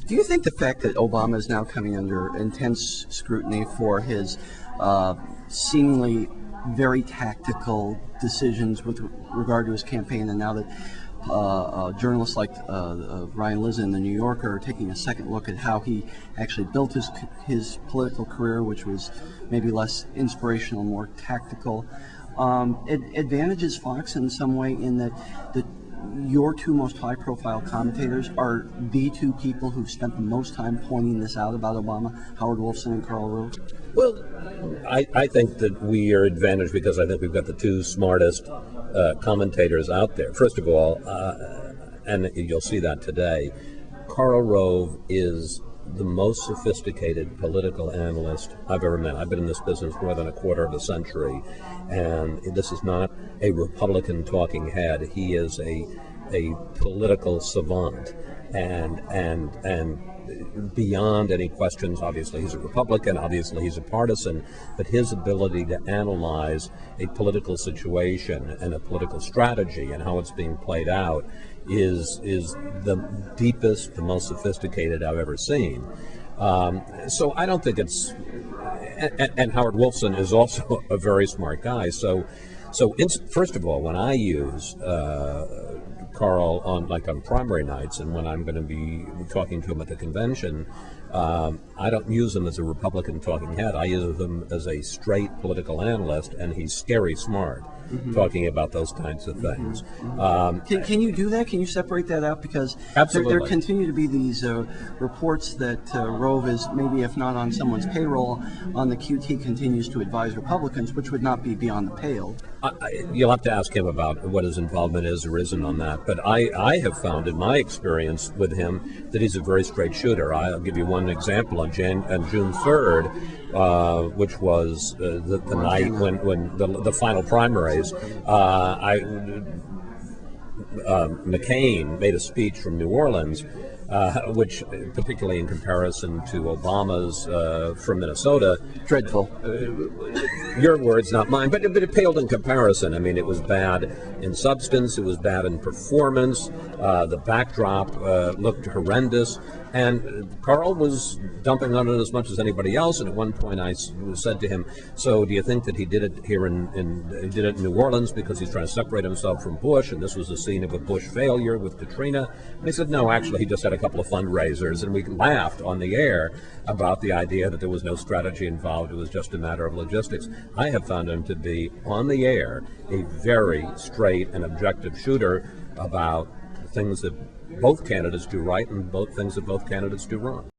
Do you think the fact that Obama is now coming under intense scrutiny for his seemingly very tactical decisions with regard to his campaign, and now that journalists like Ryan Lizza in The New Yorker are taking a second look at how he actually built his political career, which was maybe less inspirational, more tactical, it advantages Fox in some way in that your two most high-profile commentators are the two people who've spent the most time pointing this out about Obama, Howard Wolfson and Karl Rove? Well, I think that we are advantaged because I think we've got the two smartest commentators out there. First of all, and you'll see that today, Karl Rove is the most sophisticated political analyst I've ever met. I've been in this business more than a quarter of a century, and this is not a Republican talking head. He is a political savant, and beyond any questions, obviously he's a Republican, obviously he's a partisan, but his ability to analyze a political situation and a political strategy and how it's being played out is the deepest, the most sophisticated I've ever seen. So I don't think it's, and Howard Wolfson is also a very smart guy. So first of all, when I use Karl on primary nights, and when I'm going to be talking to him at the convention, I don't use him as a Republican talking head. I use him as a straight political analyst, and he's scary smart. Talking about those kinds of things. Can you do that? Can you separate that out? Because there continue to be these reports that Rove is, maybe if not on someone's payroll, on the QT continues to advise Republicans, which would not be beyond the pale. You'll have to ask him about what his involvement is or isn't on that. But I have found in my experience with him that he's a very straight shooter. I'll give you one example. On June 3rd, which was the night when the final primaries, McCain made a speech from New Orleans, which, particularly in comparison to Obama's from Minnesota, dreadful. Your words, not mine, but it paled in comparison. I mean, it was bad in substance, it was bad in performance, the backdrop looked horrendous, and Karl was dumping on it as much as anybody else. And at one point, I said to him, "So, do you think that he did it here he did it in New Orleans because he's trying to separate himself from Bush, and this was the scene of a Bush failure with Katrina?" And he said, "No, actually, he just had a couple of fundraisers," and we laughed on the air about the idea that there was no strategy involved. It was just a matter of logistics. I have found him to be, on the air, a very straight and objective shooter about things that both candidates do right and both things that both candidates do wrong.